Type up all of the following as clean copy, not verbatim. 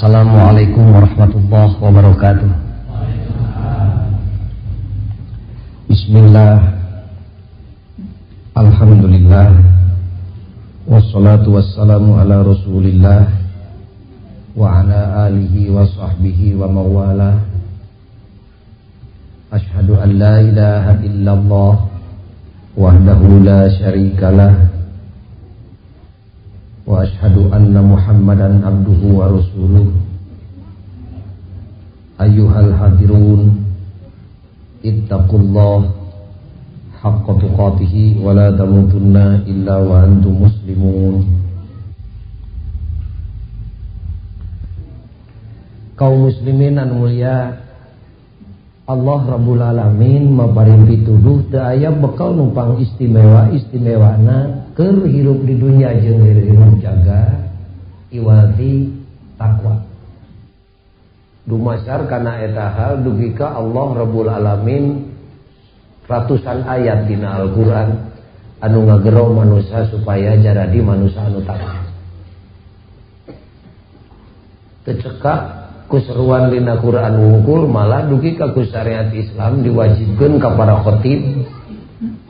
Assalamualaikum warahmatullahi wabarakatuh. Bismillah. Alhamdulillah. Wassalatu wassalamu ala Rasulillah wa ala alihi wa sahbihi wa mawala. Ashhadu an la ilaha illallah wahdahu la syarikalah wa ashhadu anna Muhammadan abduhu wa rasuluh. Ayyuhal hadirun, ittaqullah haqqa tuqatih wa la tamutunna illa wa antum muslimun. Kaum muslimin anu mulia, Allah Rabbul Alamin maparing pituduh teu aya bekal numpang istimewana keur hirup di dunia jeung hirup jaga iwati takwa. Dumasar kana eta hal dugi ka Allah Rabbul Alamin ratusan ayat dina Al-Qur'an anu ngagero manusia supaya jaradi manusia anu takwa. Tecekak kuseruan dina Quran wungkul malah dugi ka syariat Islam diwajibkeun ka para khatib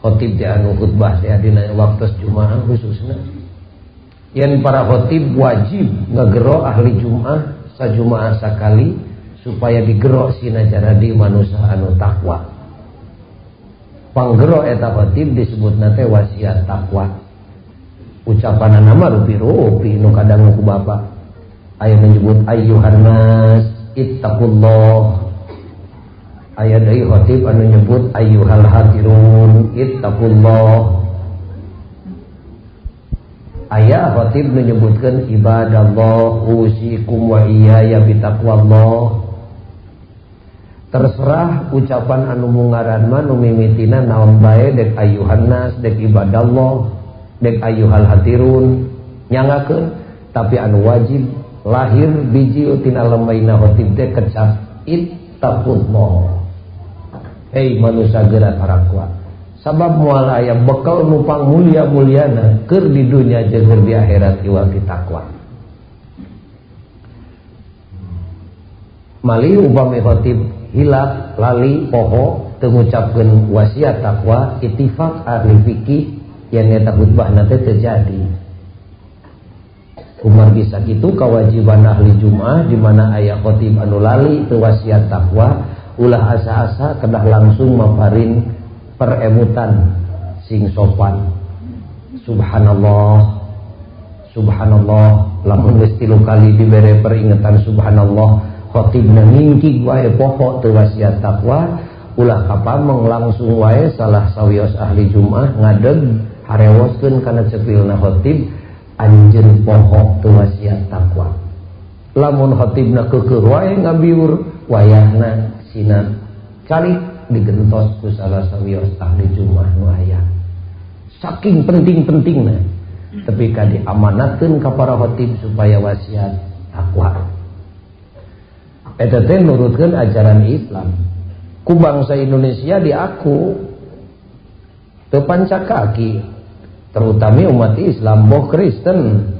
di anu khutbah teh dina waktu Jumaah khususna yen para khatib wajib ngagero ahli Jumaah sajumaah sakali supaya digero sina jaradi manusia anu takwa. Panggero eta khatib disebutna teh wasiat takwa. Ucapanana mah rupi-rupi nu kadang ku bapak aya menyebut ayyuhan nas ittaqullah, aya deui khatib anu nyebut ayyuhal hadirun ittaqullah, aya khatib menyebutkeun ibadallah usikum wa iyaya bitaqwallah. Terserah ucapan anu mungaran mah nu mimitina naon bae dek ayyuhan nas dek ibadallah dek ayyuhal hadirun nyangakeun, tapi anu wajib lahir biji tina lemaina khatib teh kecap ittaqullah. Hei manusia geura tarakwa. Sabab moal aya bekal numpang mulia-muliana keur di dunia jeung keur di akhirat iwal takwa. Mali upami khatib hilaf lali poho teu ngucapkeun wasiat takwa, ittifaq ahli fikih yen eta khutbahna teh terjadi. Umar bisa gitu kewajiban ahli Jumaah di mana aya khatib anu lali teu wasiat takwa ulah asa-asa kedah langsung maparin peremutan sing sopan. Subhanallah subhanallah, lamun geus 3 kali dibere peringatan subhanallah khatibna ngingkig wae poho teu wasiat takwa ulah kapameng langsung wae salah sawios ahli Jumaah ngadeg harewoskeun kana cepilna khatib anjeun poho teu wasiat takwa. Lamun khatibna keukeuh wae ngabiur wayahna sina cari digentos ku salah sawios ahli Jumaah nu aya. Saking penting-pentingna tapi ka diamanatkeun ka para khatib supaya wasiat takwa. Eta teh nurutkeun ajaran Islam. Ku bangsa Indonesia diaku teu pancakaki, terutama umat Islam, boh Kristen,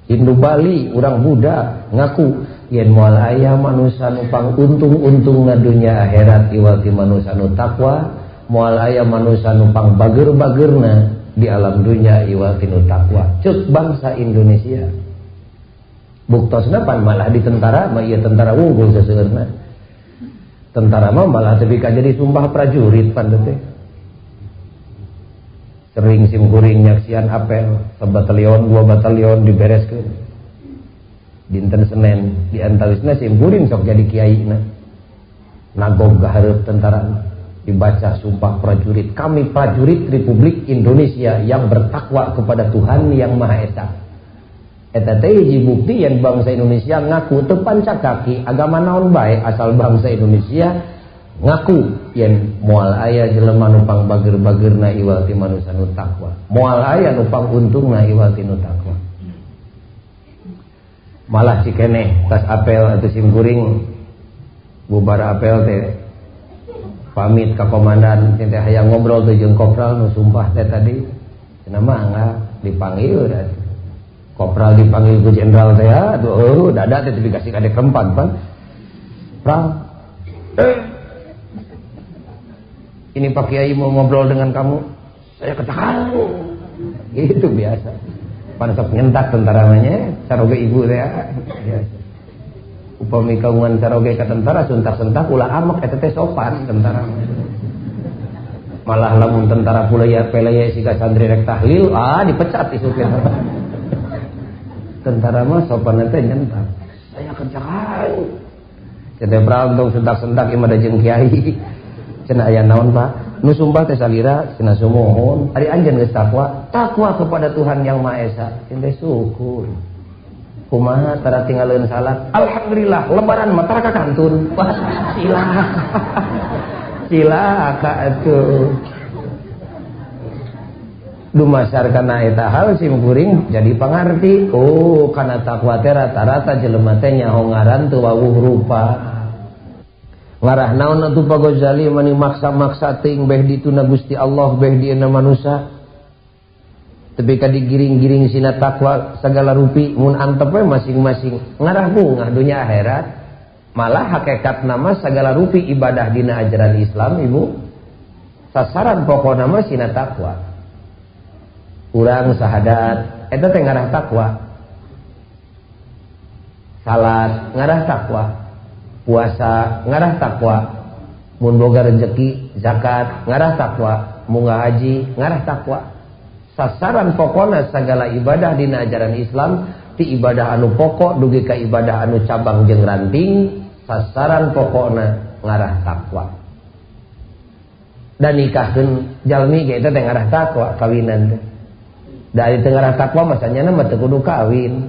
Hindu Bali, urang Buddha ngaku yen moal aya manusia nu untung-untung na dunya akhirat iwal ti manusia nu takwa, moal aya manusia nu bager-bagerna di alam dunya iwal ti nu takwa. Ceuk bangsa Indonesia. Buktosna pan malah di tentara mah ieu tentara wunggul seseueurna. Tentara mah malah teu ka jadi sumpah prajurit pan teh. Sering simkuring nyaksian apel 1 batalion 2 batalion dibereskeun dinten Senin di antawisna simkuring sok jadi kiaina nagog gahareup tentara dibaca sumpah prajurit, kami prajurit Republik Indonesia yang bertakwa kepada Tuhan yang Maha Esa. Eta teh hiji bukti yen bangsa Indonesia ngaku teu pancakaki agama naon bae asal bangsa Indonesia ngaku yen moal aya jelema nu pang bager-bagerna iwal ti manusia nu takwa, moal aya nu pang untungna iwal ti nu takwa. Malah cikeneh tas apel atau simkuring bubar apel teh pamit ka komandan teh hayang ngobrol teh jeung kopral nu sumpah teh tadi cenah mah dipanggil atuh Kopral dipanggil ke jenderal teh, aduh, dada teh dikasih kadek rempan pan. Pral. Ini Pak Kiai mau ngobrol dengan kamu. Saya katakan. Itu biasa. Pan sok nyentak tentara namanya, saroge ibu teh. Biasa. Upami kagungan saroge ka tentara suntak-suntak ulah amek eta teh sopan tentara. Malah lamun tentara pulaya pelaya siga santri rek tahlil, dipecat isu kita. Tentara mah sopan teh nyentak. Saya kerjakan. Cenah pral tong sentak-sentak ieu mah da jeung kiai. Cenah aya naon Pak? Nu sumpah teh salira cenah sumohon. Ari anjeun geus takwa kepada Tuhan yang Maha Esa. Cenah syukur. Kumaha tara tinggalkeun salat? Alhamdulillah, lebaran mah tara ka kantun. Wah, cilaka atuh. Dumasar kana eta hal simkuring jadi pangarti. Oh, kana takwa teh rata-rata jelema teh nyaho ngaran teu wawuh rupa. Ngarah naon atuh Pak Ghazali mani maksa-maksa teuing beh dituna Gusti Allah beh dieuna manusia. Tapi ka digiring-giring sina takwa sagala rupi mun antep we masing-masing ngarah bungah dunya akhirat. Malah hakikat nama segala rupi ibadah dina ajaran Islam Ibu. Sasaran pokokna mah sina takwa. Urang sahadat eta teh ngarah takwa. Salat ngarah takwa. Puasa ngarah takwa. Mun boga rezeki zakat ngarah takwa. Munggah haji ngarah takwa. Sasaran pokokna segala ibadah dina ajaran Islam ti ibadah anu pokok dugi ka ibadah anu cabang jeung ranting. Sasaran pokokna ngarah takwa. Dan nikahkeun jalmi ge eta teh ngarah takwa kawinan teh. Dari tengah takwa masanya nama teu kudu kawin.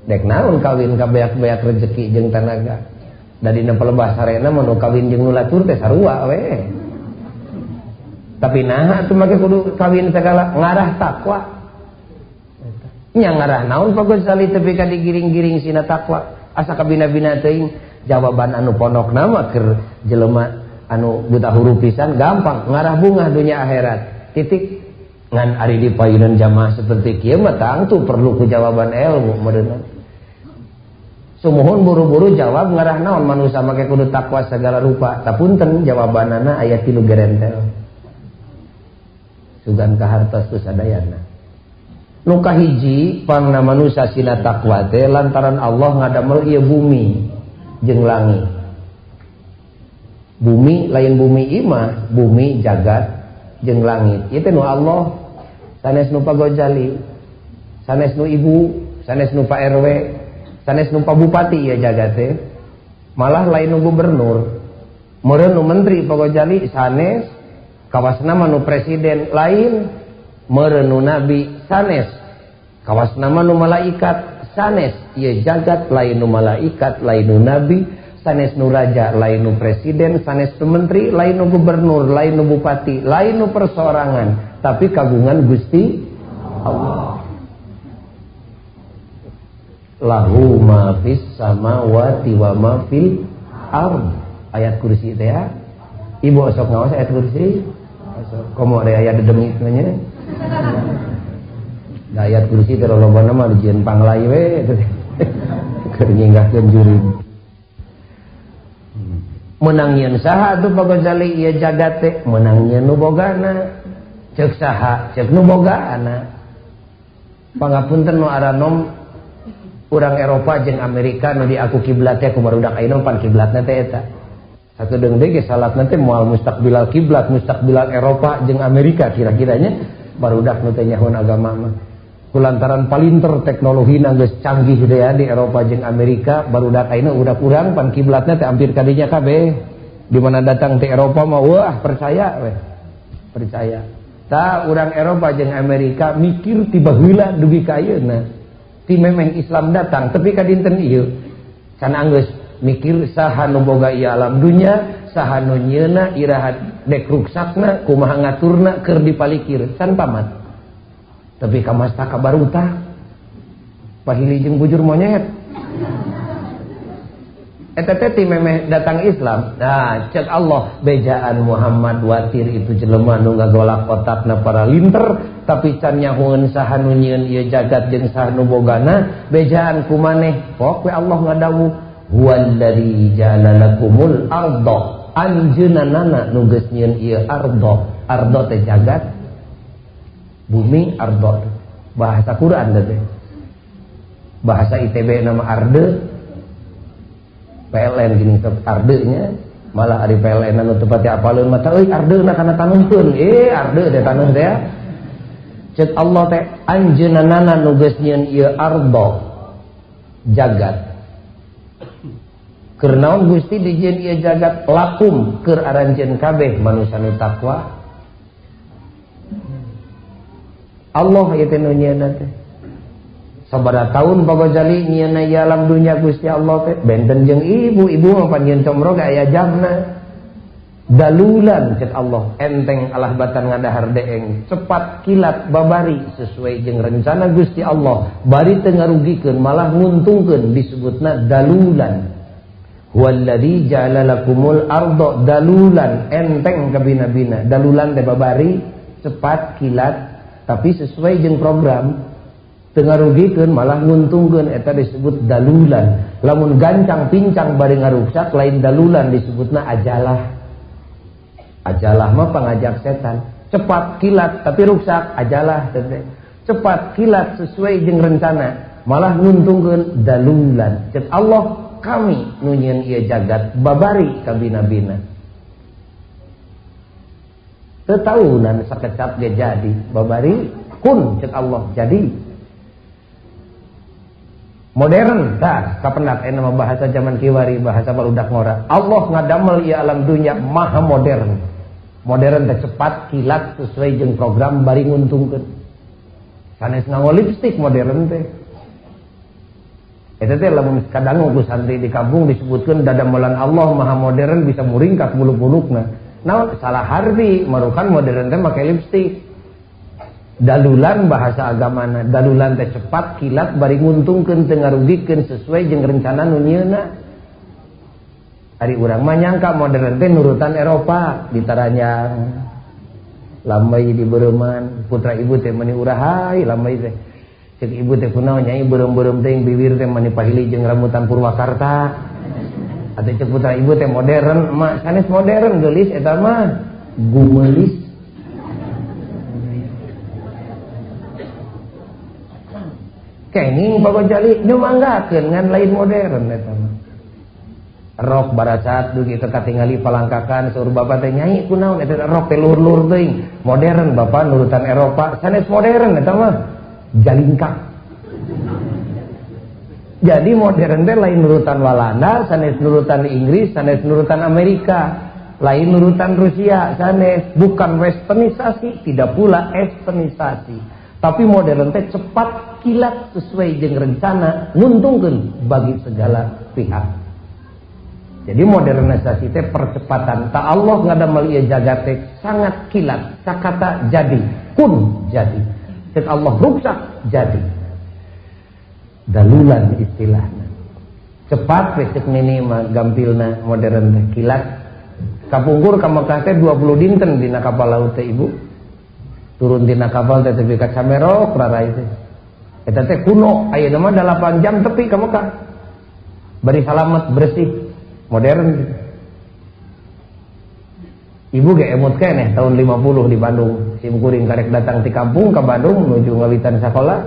Dek naon kawin ka beak-beak rezeki jeung tanaga. Da dina pelebah sarena mun kawin jeung nu latur teh sarua we. Tapi naha atuh make kudu kawin segala ngarah takwa. Nya ngarah naon Pak Ghazali tepi ka digiring-giring sina takwa. Asa kabina-bina teuing jawaban anu pondokna mah keur jelema anu buta huruf pisan gampang ngarah bungah dunya akhirat. Titik. Ngan ari di payunan jamaah seperti kieu mah tangtu perlu ku jawaban ilmu meureunna. Sumuhun buru-buru jawab ngarah naon manusia make kudu takwa segala rupa. Tapunten jawabanana aya 3 gerentel. Sugan kahartos tu sadayana. Nu kahiji pangna manusia sina takwa teh lantaran Allah ngadamel ieu bumi jeung langit. Bumi lain bumi imah, bumi jagat jeung langit. Ieu teh nu Allah, sanes nu Pak Ghazali, sanes nu ibu, sanes nu Pak RW, sanes nu Pak Bupati ya jagat teh. Malah lain nu gubernur. Meureun nu menteri Pak Ghazali sanes, kawasna mah nu presiden lain, meureun nu nabi sanes. Kawasna mah nu malaikat sanes. Ieu jagat lain nu malaikat, lain nu nabi. Sanes nu raja lain nu presiden, sanes nu menteri lain nu gubernur, lain nu bupati, lain nu persorangan, tapi kagungan Gusti Allah. Lahu ma fis samawati wa ma fil ard. Ayat kursi teh ya. Ibu sok ngaos ayat kursi. Komo ada ayat dedemit nya. Da ayat kursi teh lolobana mah dijieun panglai we keur nyinggahkeun juri. Menangieun saha atuh Pak Ghazali ieu jagat teh? Menangieun nu bogana. Ceuk saha? Ceuk nu bogaana. Pangapunten nu aranom urang Eropa jeung Amerika nu di aku kiblat teh kumarudak ayeuna pan kiblatna teh eta. Sakedeung deui ge salatna teh moal mustaqbilal kiblat, mustaqbilal Eropa jeung Amerika kira-kiranya barudak nu teh nyahoan agama mah. Kulantaran palinter teknologina geus canggih deui di Eropa jeung Amerika barudak ayeuna udah kurang pan kiblatna teh hampir kadinya kabeh. Di mana datang teh Eropa mah wah percaya we. Percaya. Tah urang Eropa jeung Amerika mikir ti baheula dugi ka ayeuna. Ti memeng Islam datang tapi ka dinten ieu. Can anggeus mikir saha nu boga ieu alam dunya, saha nu nyieuna iraha dek ruksakna, kumaha ngaturna keur dipalikir can pamat. Tapi kamasta kabaruta pahili jeung bujur monyet eta teh ti memeh datang Islam. Nah, cek Allah bejaan Muhammad watir itu jelema nu ngagolak otakna para linter tapi can nyahoeun saha nu nyieun ieu jagat jeung saha nu bogana bejaan ku maneh. Pok we Allah ngadawuh huwallazi ja'ala lakumul arda anjeunana nu geus nyieun ieu arda teh jagat bumi arda bahasa Quran teh bahasa ITB nama arde PLN gini ardenya malah ari PLN anu teu pati apaleun mah euy ardeuna kana taneuhkeun arde teh taneuh teh cek Allah teh anjeunana nu geus nyieun ieu arda jagat keur naon Gusti dijieun ieu jagat lakum keur aranjeun kabeh manusia nu takwa Allah ieu teh nu nyieunna teh sabada tahun babajali nyieunna ieu alam dunya Gusti Allah teh benten jeung ibu mah pan nyieun comrog aya jamna dalulan cek Allah enteng alah batan ngadahar deeng cepat kilat babari sesuai jeung rencana Gusti Allah bari teu ngarugikeun malah nguntungkeun disebutna dalulan huwallazi ja'ala lakumul arda dalulan enteng kabina-bina dalulan teh babari cepat kilat tapi sesuai jeung program ngarugikeun malah nguntungkeun eta disebut dalulan lamun gancang pincang bari ngaruksak lain dalulan disebutna ajalah mah pangajak setan cepat kilat tapi ruksak ajalah teh cepat kilat sesuai jeung rencana malah nguntungkeun dalulan cek Allah kami nu nyieun ieu jagat babari ka bina-bina teu taunan sakecap ge jadi babari kun cek Allah jadi modern tah kapendak nama bahasa zaman kiwari bahasa barudak ngora Allah ngadamel ieu alam dunya maha modern teh cepat kilat sesuai jeung program bari nguntungkeun sanes nganggo lipstik modern teh eta teh lamun kadangu ku santri di kampung disebutkeun dadamelan Allah maha modern bisa muringkak buluk-bulukna naon salah harti marukan modern teh make lipstik dalulan bahasa agamana dalulan teh cepat kilat bari nguntungkeun teu ngarugikeun sesuai jeung rencana nu nyieunna ari urang mah nyangka modern teh nurutan Eropa ditaranjang lambai di beureumman putra ibu teh meuni urahay lambai teh ceuk ibu teh kunaon nyai beureum-beureum teh bibir teh meuni pahili jeung rambutan Purwakarta atuh ceuk putra ibu teh modern mak sanes modern geulis eta mah gumelis kenging babajali nu manggakeun ngan lain modern eta mah rok barasat dugi teu katingali palangkakan saur bapak teh nyai kunaon eta rok teh luhur-luhur teuing modern bapak nurutan Eropa sanes modern eta mah jalingkak jadi modern teh lain nurutan Walanda sanes nurutan Inggris sanes nurutan Amerika lain nurutan Rusia sanes bukan westernisasi tidak pula esternisasi tapi modern teh cepat kilat sesuai jeung rencana nguntungkeun bagi segala pihak jadi modernisasi teh percepatan ta Allah ngadamel ieu jagat teh sangat kilat sakata jadi kun jadi cek Allah ruksak jadi dalulan istilahna cepat we cek nini mah gampilna modern teh kilat kapungkur ka Mekah teh 20 dinten dina kapal laut teh ibu turun dina kapal teh tepi ka Camerok rarai teh eta teh kuno ayeuna mah 8 jam tepi ka Mekah bari salamet bersih modern ibu ge emut keneh tahun 50 di Bandung simkuring karek datang ti kampung ka Bandung menuju ngawitan sakola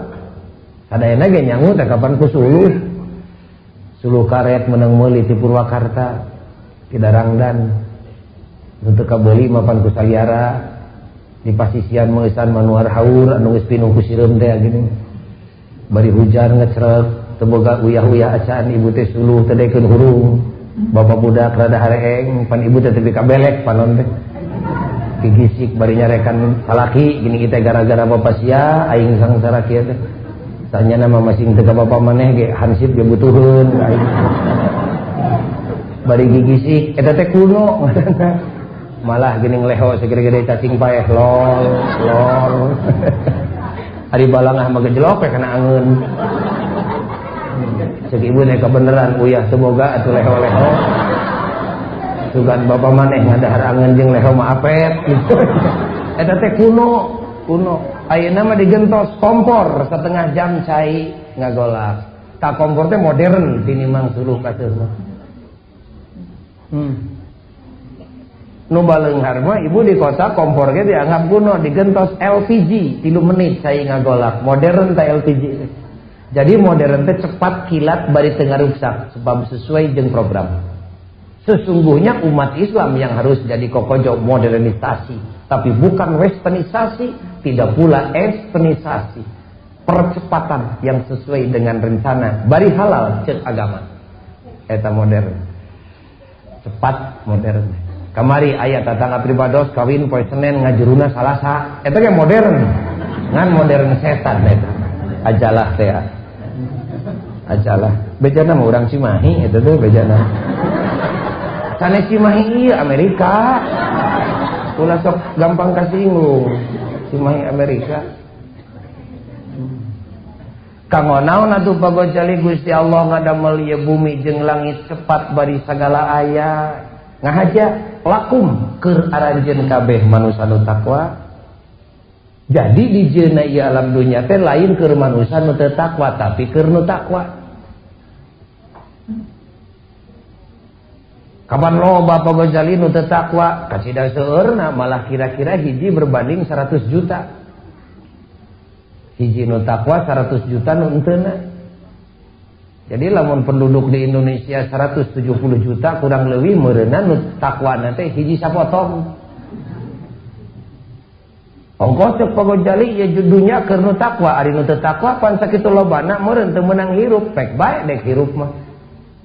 sadayana ge nyangu teh kapan ku suluh karet menang meuli ti Purwakarta ti Darangdan untuk kabeuli mapan ku saliara di pasisian meusan manuar haur anu geus pinuh ku sireum teh gini bari hujan ngecrek teu boga uyah-uyah acaan ibu teh suluh teu daekeun hurung bapak budak rada hareeng pan ibu teh tepi ka belek panon teh gigisik bari nyarekan salaki gini teh gara-gara bapak sia aing sangsara kieu teh sanyana mah masing teu ka bapak maneh ge hansip ge butuheun aing bari gigisik eta teh kuno malah geuning leho segede-gede cacing paeh lol ari balangah mah gejlok kana angeun Cek ibu teh kebeneran uyah semoga atuh leho-leho. Sugan bapak maneh ngadaharangeun jeung leho mah apet gitu. Eta teh kuno. Ayeuna mah digentos kompor setengah jam cai ngagolak. Tak kompor teh modern tinimbang suluh kaseur mah. Nu baleunghar mah ibu di kota kompor ge dianggap kuno, digentos LPG 3 menit cai ngagolak. Modern teh LPG. Jadi modern teh cepat kilat bari teu ngaruksak sebab sesuai jeung program. Sesungguhnya umat Islam yang harus jadi kokojo modernisasi, tapi bukan westernisasi, tidak pula esternisasi. Percepatan yang sesuai dengan rencana bari halal cek agama. Eta modern. Cepat modern. Kamari aya tatangga pribados kawin poe Senen ngajuruna Salasa. Eta ge modern. Ngan modern setan eta. Ajalah teh. Ajalah. Bejana mah urang Cimahi eta teh bejana. Sanes Cimahi ieu Amerika. Ulah sok gampang kasinggung. Cimahi Amerika. Kanggo naon atuh pagojali Gusti Allah ngadamel ieu bumi jeung langit cepat bari sagala aya. Ngahaja lakum keur aranjeun kabeh manusa nu takwa. Jadi di jeuna ieu alam dunya teh lain keur manusa nu teu takwa tapi keur nu takwa. Kapan loba pagojali nu teu takwa kasida seueurna malah kira-kira hiji berbanding 100 juta. Hiji nu takwa 100 juta nu enteuna. Jadi lamun penduduk di Indonesia 170 juta kurang leuwih meureunna nu takwana teh hiji sapotong. Ongkos cek pagojali ieu dunya keur nu takwa, ari nu teu takwa pan sakitu lobana meureun teu meunang hirup, pek bae dek hirup mah.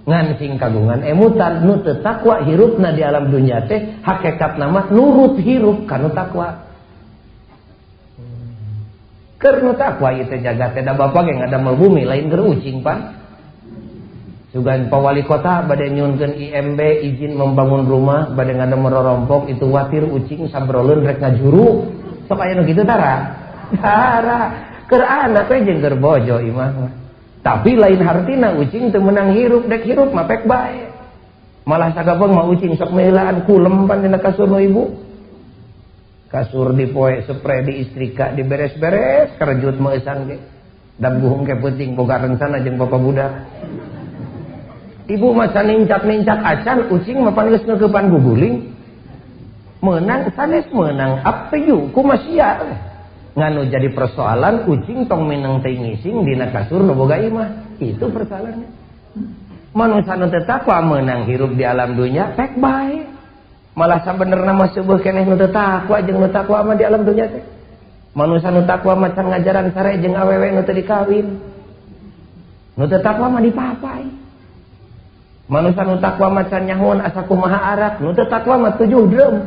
Ngan sing kagungan emutan nu teu takwa hirupna di alam dunya teh hakikatna mah nurut hirup kanu takwa. Keur nu takwa ieu teh jagat teh da bapa ge ngadamel bumi lain keur ucing pan. Sugan pawali kota bade nyunkeun IMB izin membangun rumah bade ngadamel rorompok itu watir ucing sabroleun rek ngajuru. Sok aya nu kitu tara. Tara keur anak we jeung keur bojo imah mah. Tapi lain hartina ucing teu meunang hirup, dek hirup mah pek bae. Malah sagabeung mah ucing sok meulaan kulem pan dina kasur nu ibu. Kasur dipoe spray diistrika diberes-beres karejut meusan ge. Dan buhung ke peuting boga rencana jeung bapak budak. Ibu mah nincak-nincak acan ucing mah pan geus ngeukepan guguling. Meunang sanes meunang up to you kumaha sia. Nganu jadi persoalan ucing tong mineng teh ngising dina kasur nu boga imah. Itu persoalannya. Manusia nu teu takwa meunang hirup di alam dunya pek bae. Malah sabenerna mah seueuh keneh nu teu takwa jeung nu takwa mah di alam dunya teh. Manusia nu takwa mah can ngajaran sare jeung awewe nu teu dikawin. Nu teu takwa mah dipapai. Manusia nu takwa mah can nyahoan asa kumaha arak, nu teu takwa mah 7 dreum.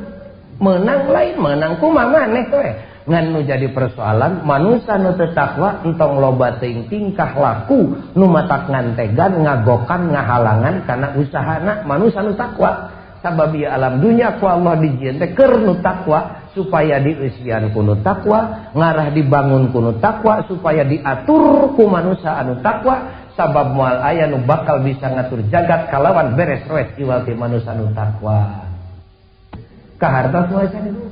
Meunang lain meunang kumaha maneh we. Ngan nu jadi persoalan manusia nu teu takwa entong loba teuing tingkah laku nu matak ngantegan ngagokan ngahalangan kana usahana manusia nu takwa. Sabab ieu alam dunya ku Allah dijieun teh keur nu takwa supaya dieusian ku nu takwa, ngarah dibangun ku nu takwa supaya diatur ku manusia anu takwa. Sabab moal aya nu bakal bisa ngatur jagat kalawan beres roes iwal ti manusia nu takwa. Kahartos wae itu.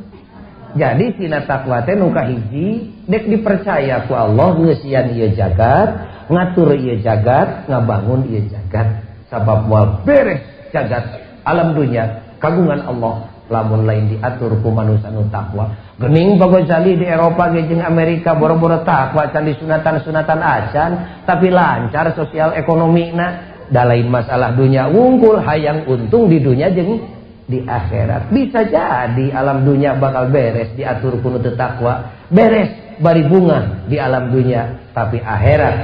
Jadi sina takwa teh nu kahiji dek dipercaya ku Allah ngeusian ieu jagat, ngatur ieu jagat, ngabangun ieu jagat. Sabab moal beres jagat alam dunya kagungan Allah lamun lain diatur ku manusia nu takwa. Geuning pagojali di Eropa ge jeung Amerika boro-boro takwa can disunatan-sunatan acan tapi lancar sosial ekonomina. Da lain masalah dunya wungkul hayang untung di dunya jeung di akhirat. Bisa jadi alam dunya bakal beres diatur ku nu teu takwa, beres bari bunga di alam dunya tapi akhirat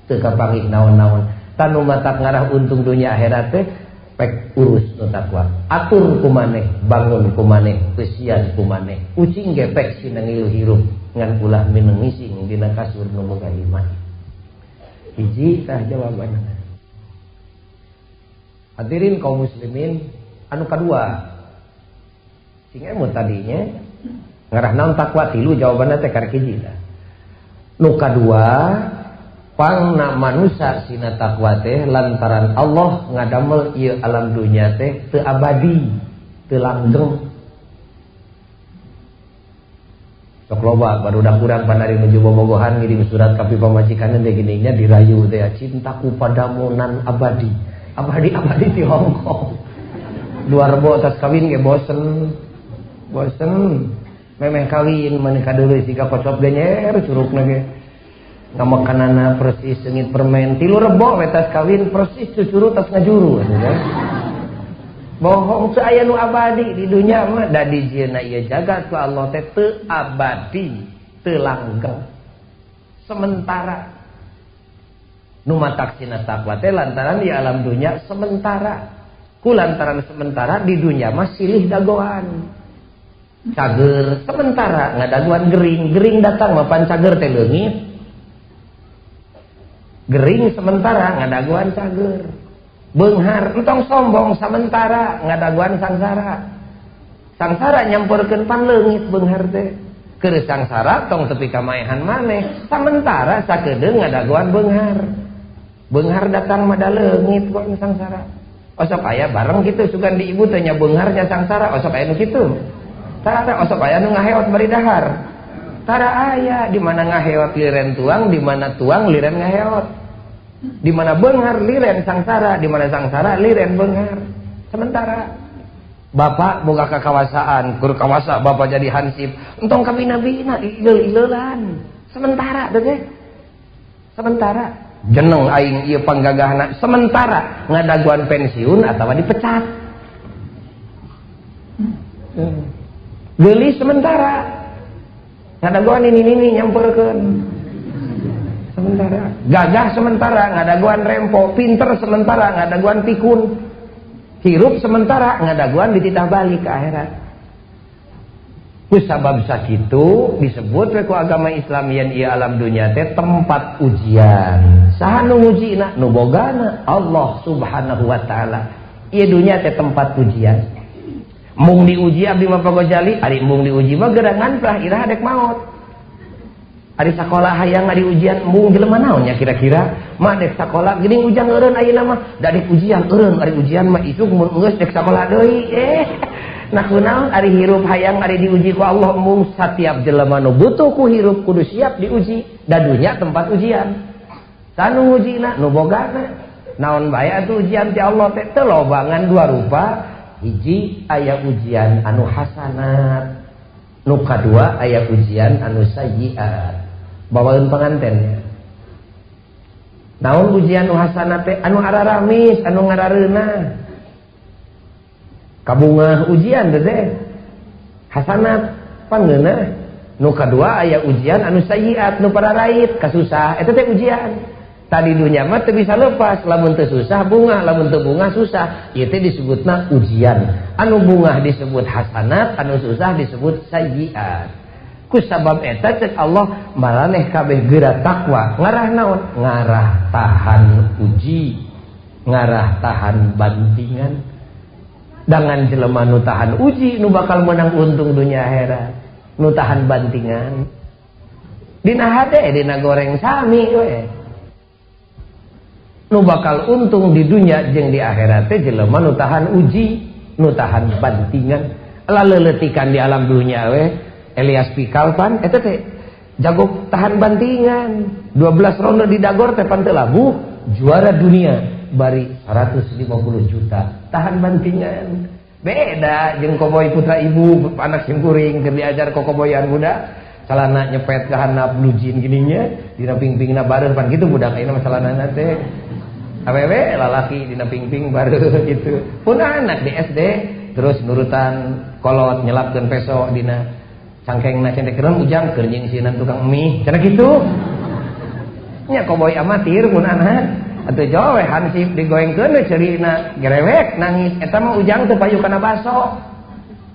teu kapanggih naon-naon. Tanu matak ngarah untung dunya akhirat teh pek urus nu takwa. Atur ku maneh, bangun ku maneh, eusian ku maneh. Ucing ge pek sina ngilu hirup ngan ulah mineng ngising dina kasur nu boga iman. Hiji tah jawabanna. Hadirin kaum muslimin, anu kadua sing emu tadinya ngarah naon takwa tilu jawabanna teh karek hiji tah. Nu kadua pangna manusia sina takwa teh lantaran Allah ngadamel ieu alam dunya teh teu abadi, teu langgeng. Sok loba barudak urang pandari menuju bobogohan ngirim surat ka pamajikanna teh geuninnya dirayu teh cintaku padamu nan abadi. Abadi di Hongkong. Dua rebo tas kawin ge bosen. Memeh kawin menikah dulu sika kocop genyer curugna ge. Ngamakanana persis seungit permen 3 rebo we tas kawin persis cucuru tas ngajuru kan. Bohong teu aya nu abadi di dunya mah da dijieuna ieu jagat ku Allah teh teu abadi, teu langgeng. Sementara nu mataksina takwa teh lantaran di alam dunya sementara. Ku lantaran sementara di dunya mah silih dagoan. Cager sementara ngadaguan gering datang mah pan cager teh leungit. Gering sementara ngadaguan cager. Beunghar entong sombong sementara ngadaguan sangsara. Sangsara nyampurkeun pan leungit beunghar teh. Keur sangsara tong tepi ka maehan maneh, sementara sakedeung ngadaguan beunghar. Beunghar datang mah da leungit kok sangsara. Osok aya bareng kitu sugan di ibu teh nya beungharnya sangsara, osok aya nu kitu. Tara osok aya nu ngaheot bari dahar. Tara aya di mana ngaheot liren tuang, di mana tuang liren ngaheot. Di mana beunghar liren sangsara, di mana sangsara liren beunghar. Sementara bapak boga kakawasaan, kur kawasa bapak jadi hansip, entong kami nabina ileul-ileulan. Sementara teh. Sementara jeneng aing ieu panggagahna sementara ngadaguan pensiun atawa dipecat. Geuli sementara ngadaguan ini nyamperkeun. Sementara gagah sementara ngadaguan rempo, pinter sementara ngadaguan pikun, hirup sementara ngadaguan dititah balik ke akhirat. Kusabab sakitu disebut ku agama Islam yen ieu alam dunya teh tempat ujian. Saha nu ngujina? Nu bogana Allah Subhanahu wa taala. Ieu dunya teh tempat ujian. Mung diuji abdi mah pagojali, ari mung diuji mah gerangan lah iraha dek maot. Ari sakola hayang ngadi ujian mung jelema naon nya kira-kira? Mah dek sakola geuning ujang eureun ayeuna mah, da dek ujian eureun ari ujian mah isuk mun geus dek sakola deui. Nah kunaon ari hirup hayang ari diuji ku Allah mung satiap jelema nu butuh ku hirup kudu siap diuji. Da dunya tempat ujian. Sanu ngujina nu bogana. Naon bae atuh ujian ti Allah teh teu lobangan dua rupa. Hiji aya ujian anu hasanat. Nu kadua aya ujian anu sayyiat. Bawaeun pangantennya. Naon ujian anu hasanat teh? Anu araramis, anu ngarareuna. Kabungah ujian teh hasanat pangeunah. Nu kadua aya ujian anu sayyiat, nu pararait kasusah eta teh ujian. Tadi dunya mah teu bisa lepas, lamun teu susah bunga, lamun teu bunga susah. Ieu teh disebutna ujian. Anu bunga disebut hasanat, anu susah disebut sayyiat. Ku sabab eta cek Allah maraneh kabeh geura takwa. Ngarah naon? Ngarah tahan uji, ngarah tahan bantingan. Dengan jelema nu tahan uji nu bakal menang untung dunia akhirat. Nu tahan bantingan. Dina hade dina goreng sami we. Nu bakal untung di dunia jeung di akhirat teh jelema nu tahan uji, nu tahan bantingan. Laleuletikan di alam dunia we Elias Pikal pan eta teh jago tahan bantingan. 12 ronde di dagor teh pan teu labuh, juara dunia bari 150 juta tahan bantingan. Beda jeung koboy putra ibu anak simkuring keur diajar kokoboyan budak calana nyepet ka handap blue jean gininya dina pingpingna bareuh pan kitu budak ayeuna masalanana teh awewe lalaki dina pingping bareuh gitu. Pun anak di SD terus nurutan kolot nyelapkeun peso dina cangkengna cenah keurang ujang keur nyingsinan tukang mie cenah kitu. Nya koboy amatir pun anak atuh jowe hansip digoengkeun we ceurina gerewek nangis eta mah ujang teu payu kana baso.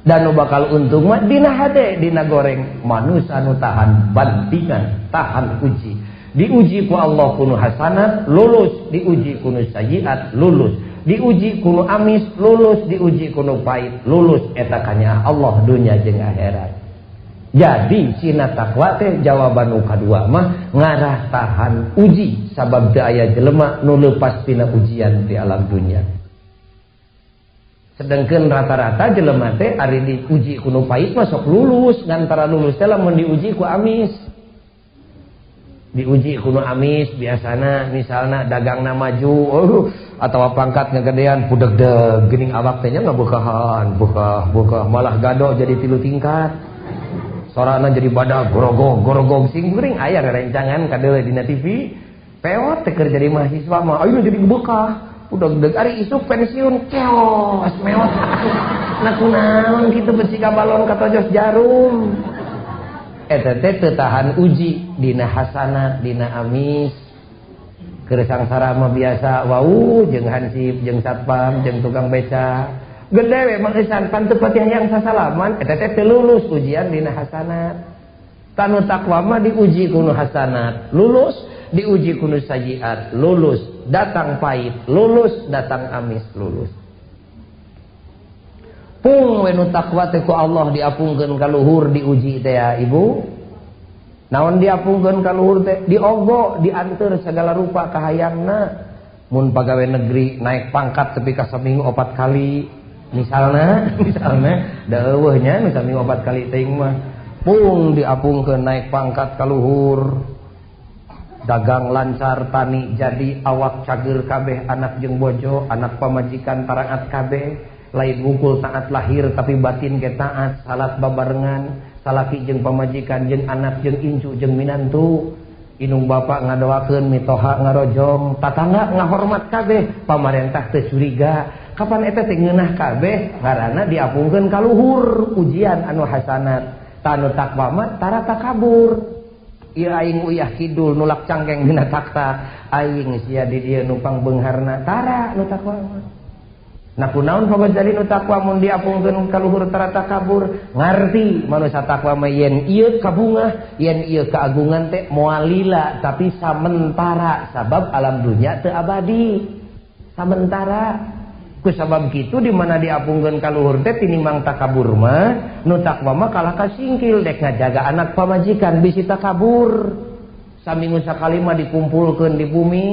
Dan nu bakal untung mah dina hade dina goreng manusia nu tahan bantingan, tahan uji. Diuji ku Allah kuno hasanat lulus, diuji kuno sayyiat lulus, diuji kuno amis lulus, diuji kuno pahit lulus. Eta kanya Allah dunya jeung akhirat. Jadi cina takwa teh jawaban nu kadua mah ngarah tahan uji sabab teu aya jelema nu leupas tina ujian di alam dunia. Sedengkeun rata-rata jelema teh ari diuji ku nu pait mah sok lulus, ngantara lulus teh lamun diuji ku amis. Diuji ku nu amis biasana misalna dagangna maju atawa pangkat ngagedean budeg-deg geuning awak teh nya ngabeukahan, bukah malah gado jadi 3 tingkat. Sorana jadi badag gorogog sing geuring aya rerencangan kadeuleu dina TV. Peot teh keur jadi mahasiswa mah ayeuna jadi bekah. Budeg-deg ari isuk pensiun keos meot. Nah kunaon kitu besi ka balon katojos jarum. Eta teh teu tahan uji dina hasanat dina amis. Keur sangsara mah biasa wau jeung hansip jeung satpam jeung tukang beca. Gede we mangisan pan teu pati hayang sasalaman eta teh teu lulus ujian dina hasanat. Tanu takwa mah diuji ku nu hasanat, lulus, diuji ku nu sayiat, lulus, datang pahit, lulus, datang amis, lulus. Pung we nu takwa teh ku Allah diapungkeun ka luhur diuji teh ya Ibu. Naon diapungkeun ka luhur teh? Diogo, dianteur segala rupa kahayangna. Mun pagawe negeri naik pangkat tepi ka saminggu 4 kali. Misalna da eueuh nya nu saminggu 4 kali teuing mah. Pung diapungkeun naik pangkat ka luhur. Dagang lancar, tani jadi, awak cager kabeh, anak jeung bojo, anak pamajikan tarangat kabeh. Lain wungkul taat lahir tapi batin ge taat, salat babarengan, salaki jeung pamajikan jeung anak jeung incu jeung minantu. Inung bapak ngadoakeun mitoha ngarojong, tatangga ngahormat kabeh, pamarentah teu curiga. Kapan eta teh ngeunah kabeh? Ngaranna diapungkeun ka luhur ujian anu hasanat. Tanu takwa mah tara takabur. Ieu aing uyah kidul nulak cangkeng dina takhta, aing sia di dieu numpang beungharna, tara nu takwa mah. Nah kunaon pabajari nu takwa mun diapungkeun ka luhur tara takabur? Ngarti manusia takwa mah yen ieu kabungah, yen ieu keagungan teh moal lila tapi samentara, sabab alam dunya teu abadi. Samentara. Ku sabab kitu di mana diapungkeun ka luhur teh tinimbang takabur mah, nu takwa mah kalah kasingkil dek ngajaga anak pamajikan bisi takabur. Saminggu sakali mah dikumpulkeun di bumi.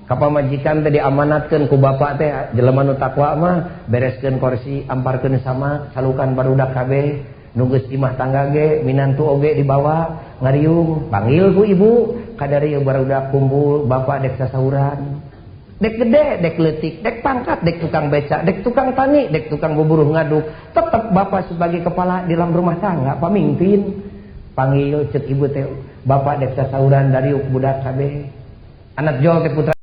Kapamajikan teh diamanatkeun ku bapak teh jelema nu takwa mah bereskeun kursi, amparkeun sama, salukan barudak kabeh, nu geus imah tangga ge, minantu oge dibawa, ngariung, panggil ku ibu, kadari barudak kumpul, bapak dek sasahuran. Dek gede, dek leutik, dek pangkat, dek tukang beca, dek tukang tani, dek tukang buburuh ngaduk, tetep bapak sebagai kepala di dalam rumah tangga, pamimpin. Panggil cek ibu teh, bapak dek sasahuran dari budak kabeh. Anak jol teh putra